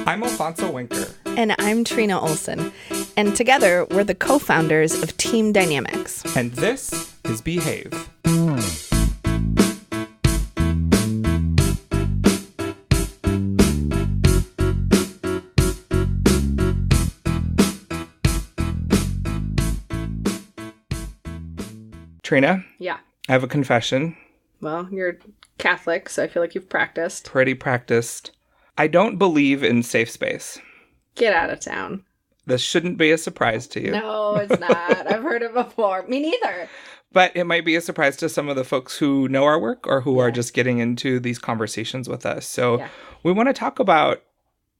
I'm Alfonso Winker. And I'm Trina Olson. And together, we're the co-founders of Team Dynamics. And this is Behave. Trina? Yeah. I have a confession. Well, you're Catholic, so I feel like you've practiced. Pretty practiced. I don't believe in safe space. Get out of town. This shouldn't be a surprise to you. No, it's not. I've heard it before. Me neither. But it might be a surprise to some of the folks who know our work or who are just getting into these conversations with us. So we want to talk about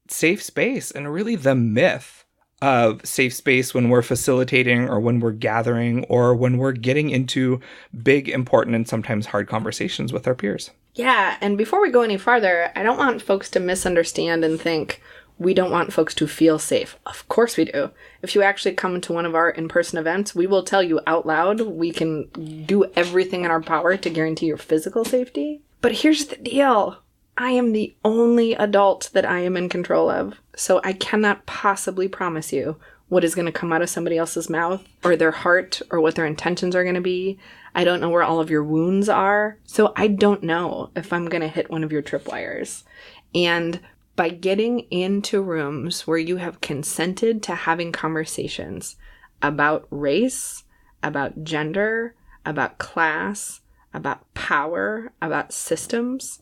safe space and really the myth of safe space when we're facilitating or when we're gathering or when we're getting into big, important, and sometimes hard conversations with our peers. Yeah, and before we go any farther, I don't want folks to misunderstand and think we don't want folks to feel safe. Of course we do. If you actually come to one of our in-person events, we will tell you out loud we can do everything in our power to guarantee your physical safety. But here's the deal. I am the only adult that I am in control of, so I cannot possibly promise you what is going to come out of somebody else's mouth or their heart or what their intentions are going to be. I don't know where all of your wounds are, so I don't know if I'm going to hit one of your tripwires. And by getting into rooms where you have consented to having conversations about race, about gender, about class, about power, about systems,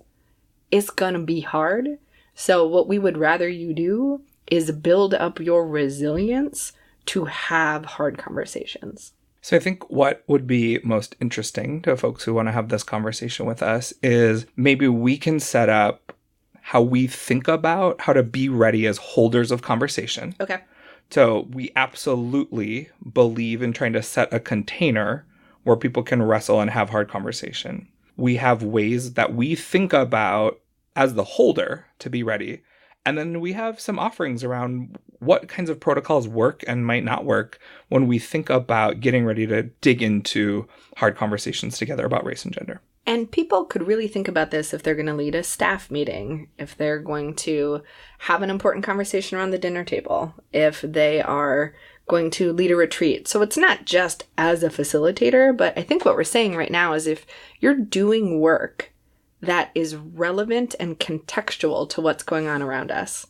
it's going to be hard. So what we would rather you do is build up your resilience to have hard conversations. So I think what would be most interesting to folks who want to have this conversation with us is maybe we can set up how we think about how to be ready as holders of conversation. Okay. So we absolutely believe in trying to set a container where people can wrestle and have hard conversation. We have ways that we think about as the holder to be ready. And then we have some offerings around what kinds of protocols work and might not work when we think about getting ready to dig into hard conversations together about race and gender. And people could really think about this if they're going to lead a staff meeting, if they're going to have an important conversation around the dinner table, if they are going to lead a retreat. So it's not just as a facilitator, but I think what we're saying right now is if you're doing work that is relevant and contextual to what's going on around us,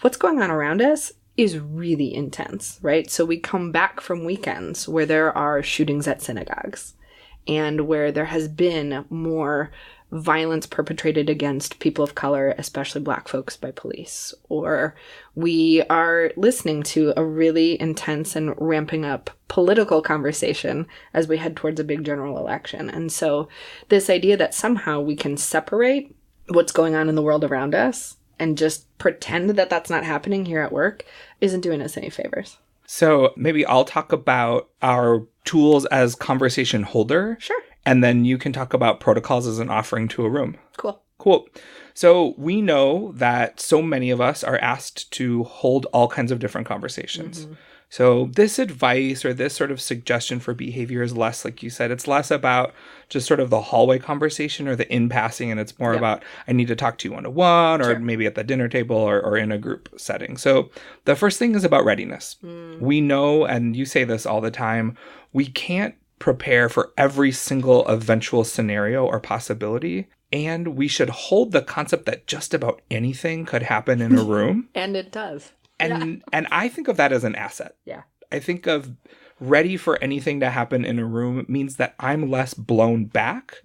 what's going on around us is really intense, right? So we come back from weekends where there are shootings at synagogues, and where there has been more violence perpetrated against people of color, especially Black folks, by police. Or we are listening to a really intense and ramping up political conversation as we head towards a big general election. And so this idea that somehow we can separate what's going on in the world around us and just pretend that that's not happening here at work isn't doing us any favors. So maybe I'll talk about our tools as conversation holder. Sure. And then you can talk about protocols as an offering to a room. Cool. So we know that so many of us are asked to hold all kinds of different conversations. Mm-hmm. So this advice or this sort of suggestion for behavior is less, like you said, it's less about just sort of the hallway conversation or the in-passing, and it's more about, I need to talk to you one-on-one or maybe at the dinner table or in a group setting. So the first thing is about readiness. We know, and you say this all the time, we can't prepare for every single eventual scenario or possibility. And we should hold the concept that just about anything could happen in a room. And it does. And I think of that as an asset. Yeah. I think of ready for anything to happen in a room means that I'm less blown back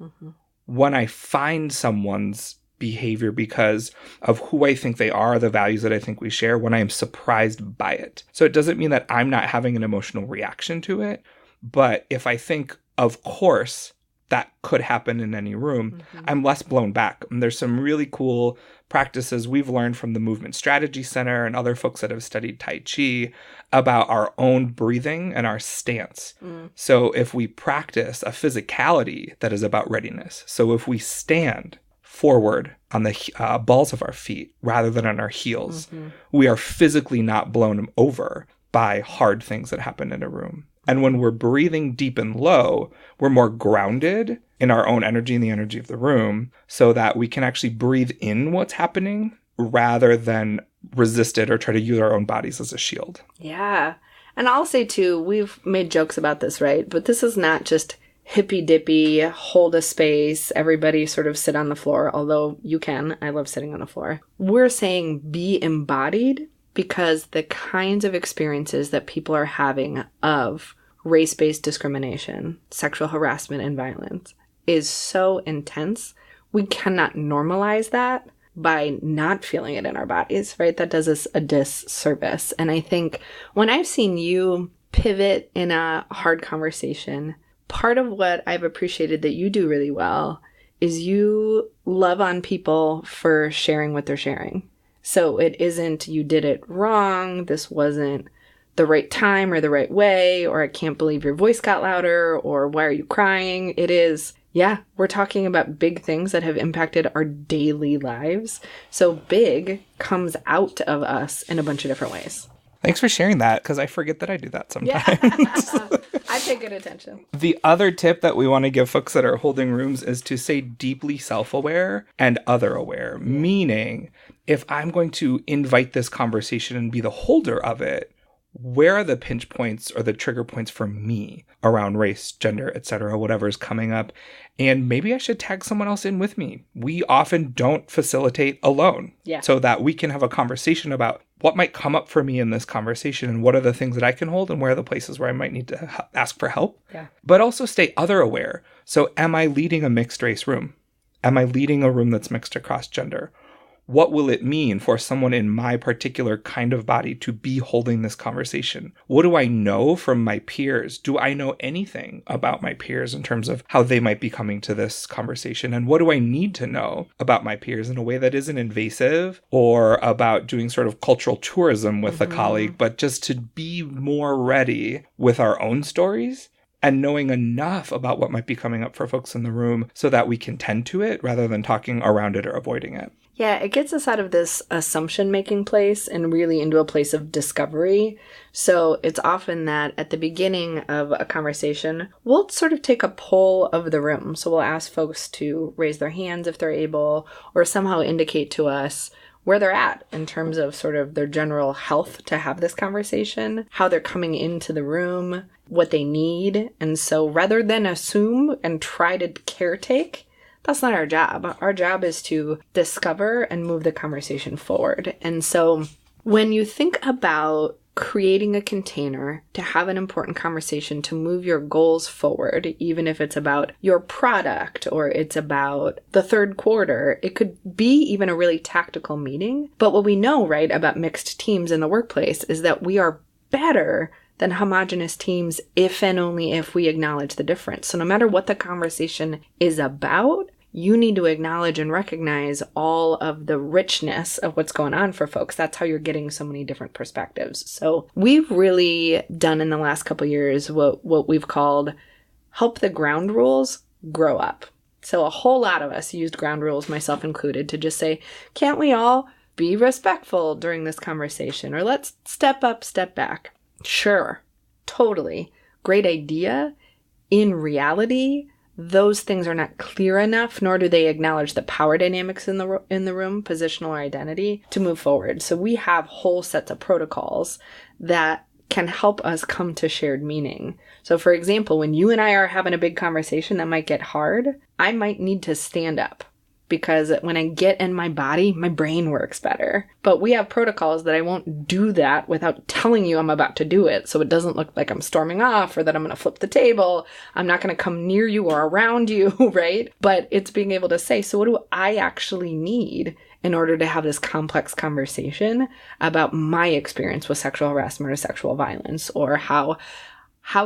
when I find someone's behavior because of who I think they are, the values that I think we share, when I am surprised by it. So it doesn't mean that I'm not having an emotional reaction to it. But if I think, of course, that could happen in any room, I'm less blown back. And there's some really cool practices we've learned from the Movement Strategy Center and other folks that have studied Tai Chi about our own breathing and our stance. So if we practice a physicality that is about readiness, so if we stand forward on the balls of our feet rather than on our heels, we are physically not blown over by hard things that happen in a room. And when we're breathing deep and low, we're more grounded in our own energy and the energy of the room so that we can actually breathe in what's happening rather than resist it or try to use our own bodies as a shield. Yeah. And I'll say, too, we've made jokes about this, right? But this is not just hippy-dippy, hold a space, everybody sort of sit on the floor, although you can. I love sitting on the floor. We're saying be embodied because the kinds of experiences that people are having of race-based discrimination, sexual harassment, and violence is so intense. We cannot normalize that by not feeling it in our bodies, right? That does us a disservice. And I think when I've seen you pivot in a hard conversation, part of what I've appreciated that you do really well is you love on people for sharing what they're sharing. So it isn't you did it wrong, this wasn't the right time or the right way, or I can't believe your voice got louder, or why are you crying? It is, yeah, we're talking about big things that have impacted our daily lives. So big comes out of us in a bunch of different ways. Thanks for sharing that, because I forget that I do that sometimes. Yeah. I pay good attention. The other tip that we want to give folks that are holding rooms is to stay deeply self-aware and other-aware, meaning if I'm going to invite this conversation and be the holder of it, where are the pinch points or the trigger points for me around race, gender, etc., whatever's coming up? And maybe I should tag someone else in with me. We often don't facilitate alone, so that we can have a conversation about what might come up for me in this conversation and what are the things that I can hold and where are the places where I might need to ask for help. But also stay other aware. So am I leading a mixed race room? Am I leading a room that's mixed across gender? What will it mean for someone in my particular kind of body to be holding this conversation? What do I know from my peers? Do I know anything about my peers in terms of how they might be coming to this conversation? And what do I need to know about my peers in a way that isn't invasive or about doing sort of cultural tourism with a colleague, but just to be more ready with our own stories and knowing enough about what might be coming up for folks in the room so that we can tend to it rather than talking around it or avoiding it. Yeah, it gets us out of this assumption-making place and really into a place of discovery. So it's often that at the beginning of a conversation, we'll sort of take a poll of the room. So we'll ask folks to raise their hands if they're able, or somehow indicate to us where they're at in terms of sort of their general health to have this conversation, how they're coming into the room, what they need. And so rather than assume and try to caretake, that's not our job. Our job is to discover and move the conversation forward. And so when you think about creating a container to have an important conversation to move your goals forward, even if it's about your product or it's about the third quarter, it could be even a really tactical meeting. But what we know, right, about mixed teams in the workplace is that we are better than homogenous teams if and only if we acknowledge the difference. So no matter what the conversation is about, you need to acknowledge and recognize all of the richness of what's going on for folks. That's how you're getting so many different perspectives. So we've really done in the last couple of years what we've called help the ground rules grow up. So a whole lot of us used ground rules, myself included, to just say, can't we all be respectful during this conversation? Or let's step up, step back. Sure, totally. Great idea. In reality, those things are not clear enough, nor do they acknowledge the power dynamics in the room, positional or identity, to move forward. So we have whole sets of protocols that can help us come to shared meaning. So for example, when you and I are having a big conversation that might get hard, I might need to stand up because when I get in my body, my brain works better. But we have protocols that I won't do that without telling you I'm about to do it. So it doesn't look like I'm storming off or that I'm going to flip the table. I'm not going to come near you or around you, right? But it's being able to say, so what do I actually need in order to have this complex conversation about my experience with sexual harassment or sexual violence, or how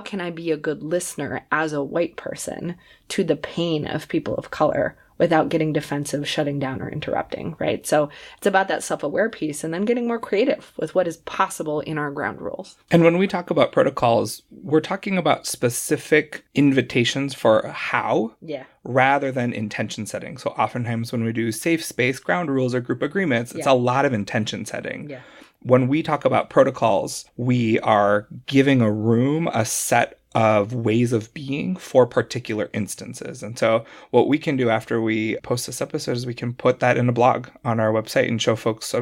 can I be a good listener as a white person to the pain of people of color without getting defensive, shutting down, or interrupting, right? So it's about that self-aware piece and then getting more creative with what is possible in our ground rules. And when we talk about protocols, we're talking about specific invitations for how rather than intention setting. So oftentimes when we do safe space, ground rules, or group agreements, it's a lot of intention setting. When we talk about protocols, we are giving a room a set of ways of being for particular instances. And so what we can do after we post this episode is we can put that in a blog on our website and show folks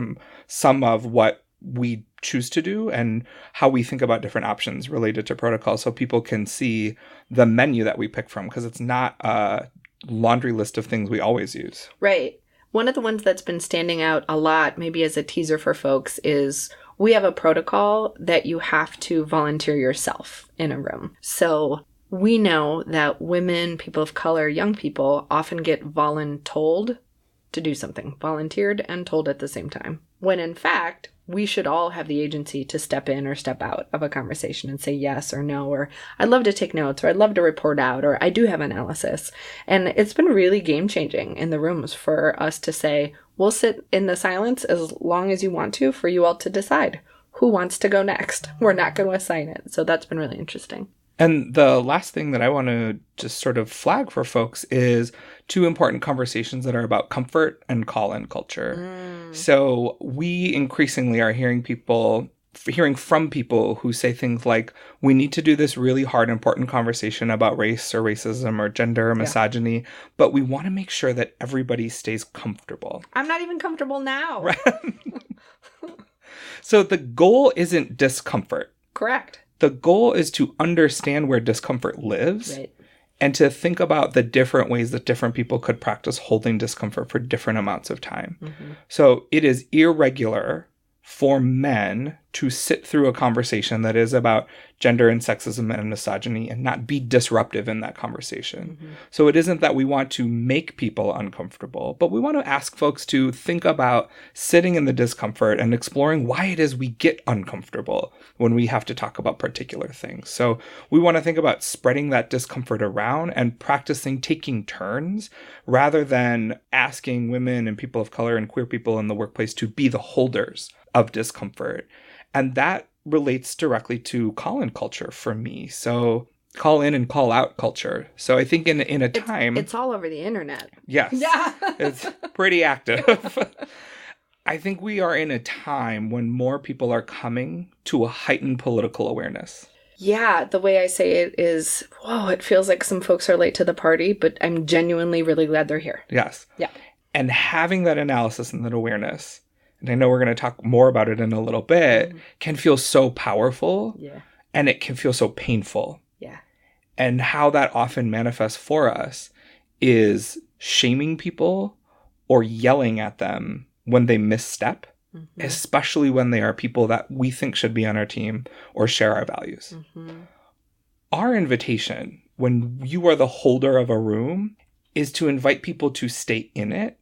some of what we choose to do and how we think about different options related to protocol, so people can see the menu that we pick from, because it's not a laundry list of things we always use. Right. One of the ones that's been standing out a lot, maybe as a teaser for folks, is we have a protocol that you have to volunteer yourself in a room. So we know that women, people of color, young people often get voluntold to do something, volunteered and told at the same time. When in fact, we should all have the agency to step in or step out of a conversation and say yes or no, or I'd love to take notes, or I'd love to report out, or I do have analysis. And it's been really game-changing in the rooms for us to say, we'll sit in the silence as long as you want to, for you all to decide who wants to go next. We're not going to assign it. So that's been really interesting. And the last thing that I want to just sort of flag for folks is 2 important conversations that are about comfort and call-in culture. So we increasingly are hearing from people who say things like, we need to do this really hard, important conversation about race or racism or gender or misogyny, but we want to make sure that everybody stays comfortable. I'm not even comfortable now. Right? So the goal isn't discomfort. Correct. The goal is to understand where discomfort lives, right, and to think about the different ways that different people could practice holding discomfort for different amounts of time. So it is irregular for men to sit through a conversation that is about gender and sexism and misogyny and not be disruptive in that conversation. So it isn't that we want to make people uncomfortable, but we want to ask folks to think about sitting in the discomfort and exploring why it is we get uncomfortable when we have to talk about particular things. So we want to think about spreading that discomfort around and practicing taking turns rather than asking women and people of color and queer people in the workplace to be the holders of discomfort. And that relates directly to call-in culture for me. So call in and call out culture. So I think in a time... It's all over the internet. Yes. Yeah. It's pretty active. I think we are in a time when more people are coming to a heightened political awareness. Yeah, the way I say it is, whoa, it feels like some folks are late to the party, but I'm genuinely really glad they're here. Yes. Yeah. And having that analysis and that awareness, and I know we're going to talk more about it in a little bit, can feel so powerful. Yeah. And it can feel so painful. Yeah. And how that often manifests for us is shaming people or yelling at them when they misstep, especially when they are people that we think should be on our team or share our values. Our invitation, when you are the holder of a room, is to invite people to stay in it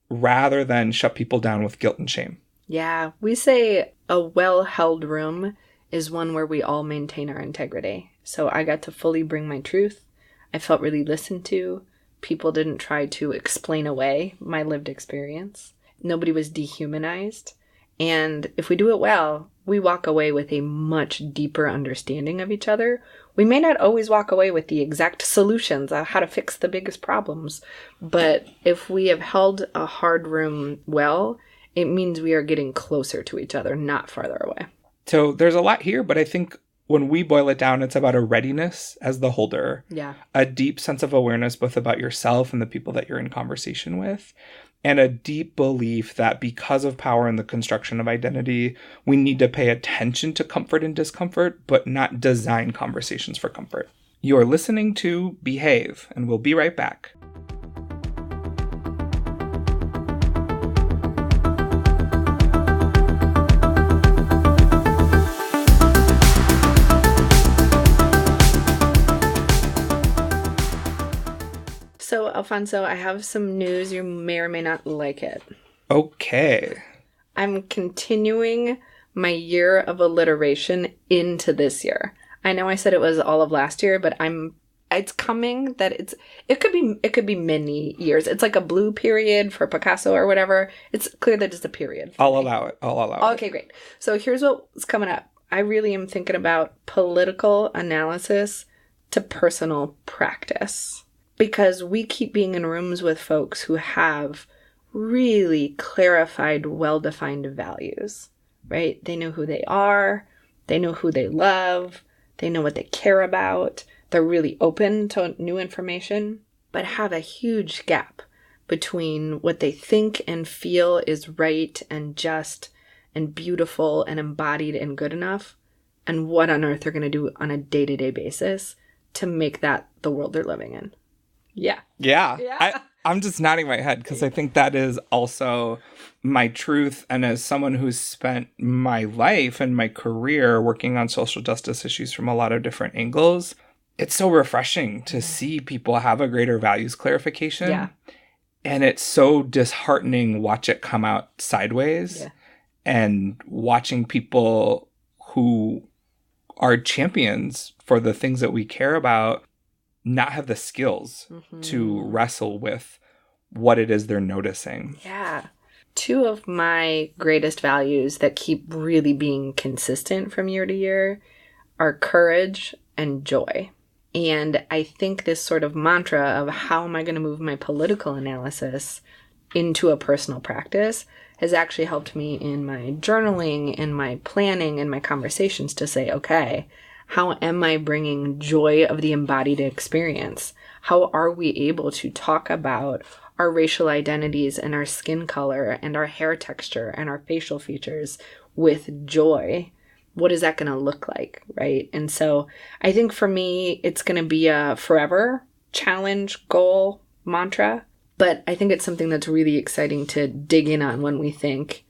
rather than shut people down with guilt and shame. Yeah, we say a well-held room is one where we all maintain our integrity. So I got to fully bring my truth. I felt really listened to. People didn't try to explain away my lived experience. Nobody was dehumanized. And if we do it well, we walk away with a much deeper understanding of each other. We may not always walk away with the exact solutions on how to fix the biggest problems, but if we have held a hard room well, it means we are getting closer to each other, not farther away. So there's a lot here, but I think when we boil it down, it's about a readiness as the holder, a deep sense of awareness both about yourself and the people that you're in conversation with, and a deep belief that because of power in the construction of identity, we need to pay attention to comfort and discomfort, but not design conversations for comfort. You're listening to Behave, and we'll be right back. So, Alfonso, I have some news. You may or may not like it. Okay. I'm continuing my year of alliteration into this year. I know I said it was all of last year, but it's coming that it could be many years. It's like a blue period for Picasso or whatever. It's clear that it's a period. I'll allow it. Okay, great. So here's what's coming up. I really am thinking about political analysis to personal practice. Because we keep being in rooms with folks who have really clarified, well-defined values, right? They know who they are. They know who they love. they know what they care about, they're really open to new information, but have a huge gap between what they think and feel is right and just and beautiful and embodied and good enough, and what on earth they're going to do on a day-to-day basis to make that the world they're living in. Yeah. Yeah. I'm just nodding my head because I think that is also my truth. And as someone who's spent my life and my career working on social justice issues from a lot of different angles, it's so refreshing to see people have a greater values clarification. Yeah. And it's so disheartening watch it come out sideways. Yeah. And watching people who are champions for the things that we care about not have the skills to wrestle with what it is they're noticing. Yeah. Two of my greatest values that keep really being consistent from year to year are courage and joy. And I think this sort of mantra of how am I going to move my political analysis into a personal practice has actually helped me in my journaling, in my planning, in my conversations to say, okay, how am I bringing joy of the embodied experience? How are we able to talk about our racial identities and our skin color and our hair texture and our facial features with joy? What is that going to look like, right? And so I think for me, it's going to be a forever challenge, goal, mantra. But I think it's something that's really exciting to dig in on when we think,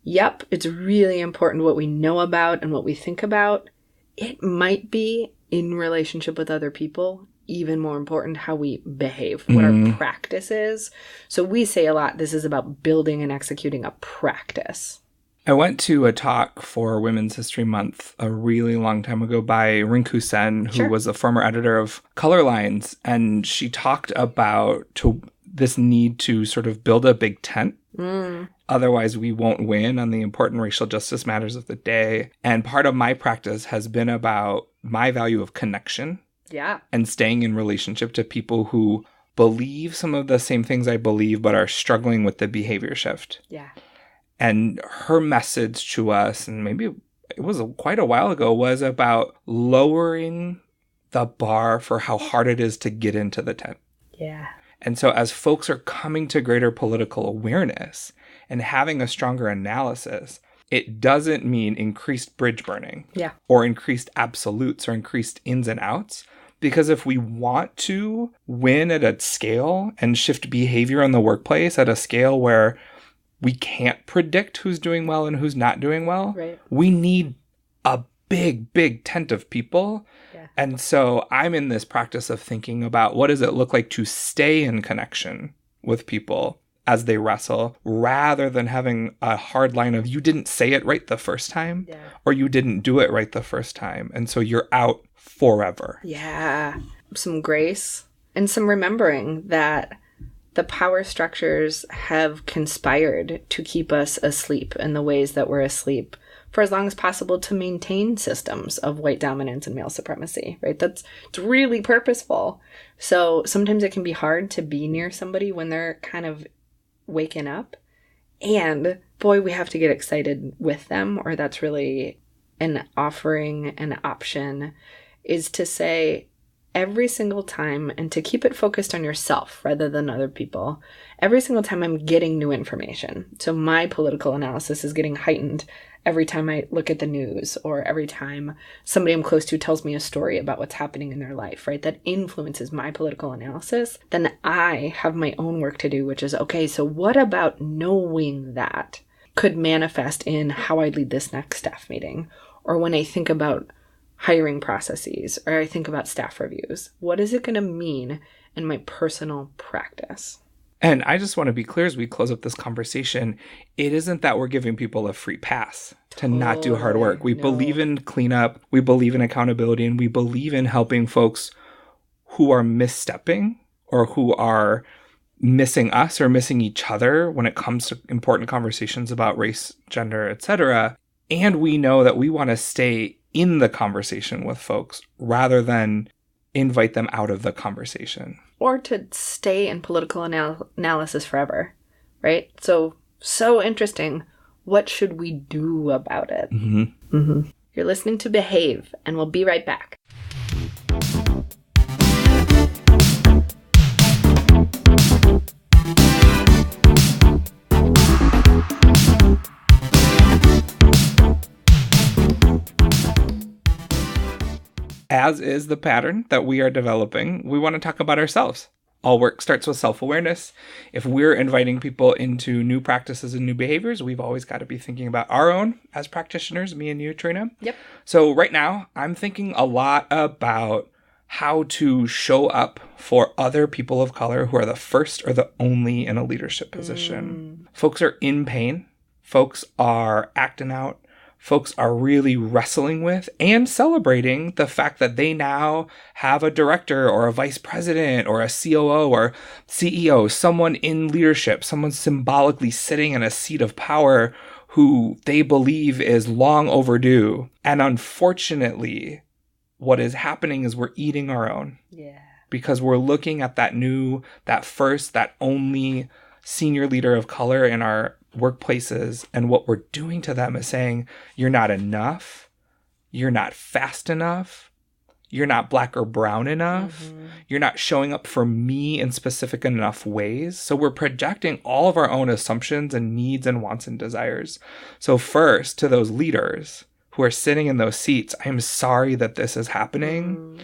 yep, it's really important what we know about and what we think about. It might be in relationship with other people, even more important how we behave, what our practice is. So we say a lot, this is about building and executing a practice. I went to a talk for Women's History Month a really long time ago by Rinku Sen, who was a former editor of Color Lines, and she talked about this need to sort of build a big tent. Otherwise, we won't win on the important racial justice matters of the day. And part of my practice has been about my value of connection. Yeah. And staying in relationship to people who believe some of the same things I believe, but are struggling with the behavior shift. Yeah. And her message to us, and maybe it was quite a while ago, was about lowering the bar for how hard it is to get into the tent. Yeah. And so as folks are coming to greater political awareness and having a stronger analysis, it doesn't mean increased bridge burning or increased absolutes or increased ins and outs. Because if we want to win at a scale and shift behavior in the workplace at a scale where we can't predict who's doing well and who's not doing well, we need a big, big tent of people. Yeah. And so I'm in this practice of thinking about what does it look like to stay in connection with people as they wrestle, rather than having a hard line of you didn't say it right the first time or you didn't do it right the first time. And so you're out forever. Yeah. Some grace and some remembering that the power structures have conspired to keep us asleep in the ways that we're asleep for as long as possible to maintain systems of white dominance and male supremacy, right? It's really purposeful. So sometimes it can be hard to be near somebody when they're kind of waking up. And boy, we have to get excited with them, or that's really an offering, an option, is to say, every single time, and to keep it focused on yourself rather than other people, every single time I'm getting new information. So my political analysis is getting heightened every time I look at the news or every time somebody I'm close to tells me a story about what's happening in their life, right? That influences my political analysis. Then I have my own work to do, which is, okay, so what about knowing that could manifest in how I lead this next staff meeting? Or when I think about hiring processes, or I think about staff reviews, what is it going to mean in my personal practice? And I just want to be clear as we close up this conversation, it isn't that we're giving people a free pass to not do hard work. We believe in cleanup, we believe in accountability, and we believe in helping folks who are misstepping or who are missing us or missing each other when it comes to important conversations about race, gender, etc. And we know that we want to stay in the conversation with folks rather than invite them out of the conversation. Or to stay in political analysis forever, right? So interesting. What should we do about it? You're listening to Behave, and we'll be right back. As is the pattern that we are developing, we want to talk about ourselves. All work starts with self-awareness. If we're inviting people into new practices and new behaviors, we've always got to be thinking about our own as practitioners, me and you, Trina. Yep. So right now, I'm thinking a lot about how to show up for other people of color who are the first or the only in a leadership position. Folks are in pain. Folks are acting out. Folks are really wrestling with and celebrating the fact that they now have a director or a vice president or a COO or CEO, someone in leadership, someone symbolically sitting in a seat of power who they believe is long overdue. And unfortunately, what is happening is we're eating our own. Yeah. Because we're looking at that first, that only senior leader of color in our workplaces, and what we're doing to them is saying, you're not enough, you're not fast enough, you're not black or brown enough, you're not showing up for me in specific enough ways. So we're projecting all of our own assumptions and needs and wants and desires. So first, to those leaders who are sitting in those seats, I'm sorry that this is happening.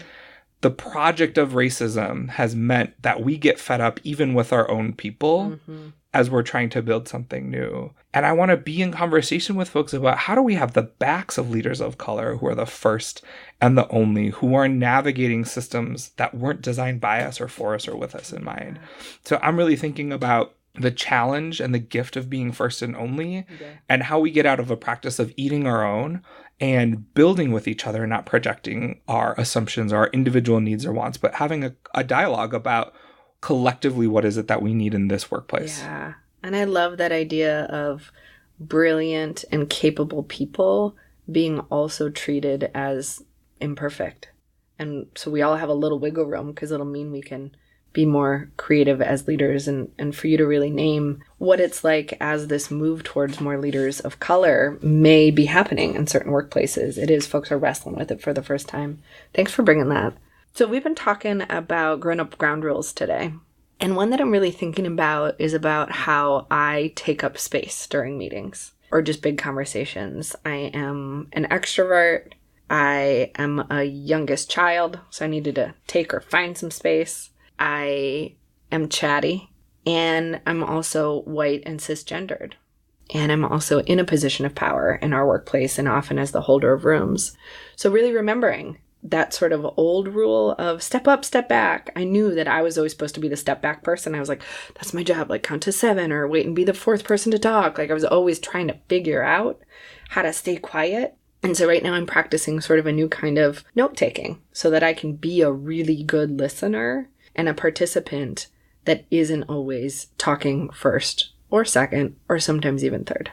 The project of racism has meant that we get fed up even with our own people as we're trying to build something new. And I want to be in conversation with folks about how do we have the backs of leaders of color who are the first and the only, who are navigating systems that weren't designed by us or for us or with us in mind. So I'm really thinking about the challenge and the gift of being first and only, and how we get out of a practice of eating our own and building with each other, not projecting our assumptions, our individual needs or wants, but having a dialogue about collectively what is it that we need in this workplace. Yeah. And I love that idea of brilliant and capable people being also treated as imperfect. And so we all have a little wiggle room, because it'll mean we can be more creative as leaders, and for you to really name what it's like as this move towards more leaders of color may be happening in certain workplaces. It is, folks are wrestling with it for the first time. Thanks for bringing that. So we've been talking about grown-up ground rules today. And one that I'm really thinking about is about how I take up space during meetings or just big conversations. I am an extrovert. I am a youngest child, so I needed to take or find some space. I am chatty, and I'm also white and cisgendered. And I'm also in a position of power in our workplace, and often as the holder of rooms. So really remembering that sort of old rule of step up, step back. I knew that I was always supposed to be the step back person. I was like, that's my job, like count to 7 or wait and be the 4th person to talk. Like I was always trying to figure out how to stay quiet. And so right now I'm practicing sort of a new kind of note-taking so that I can be a really good listener and a participant that isn't always talking first or second or sometimes even third.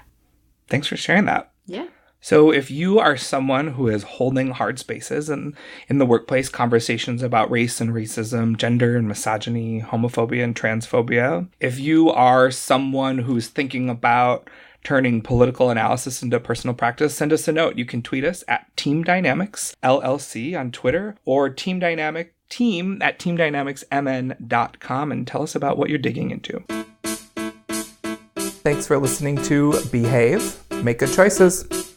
Thanks for sharing that. Yeah. So if you are someone who is holding hard spaces and in the workplace, conversations about race and racism, gender and misogyny, homophobia and transphobia, if you are someone who's thinking about turning political analysis into personal practice, send us a note. You can tweet us at Team Dynamics LLC on Twitter, or team at teamdynamicsmn.com, and tell us about what you're digging into. Thanks for listening to Behave. Make good choices.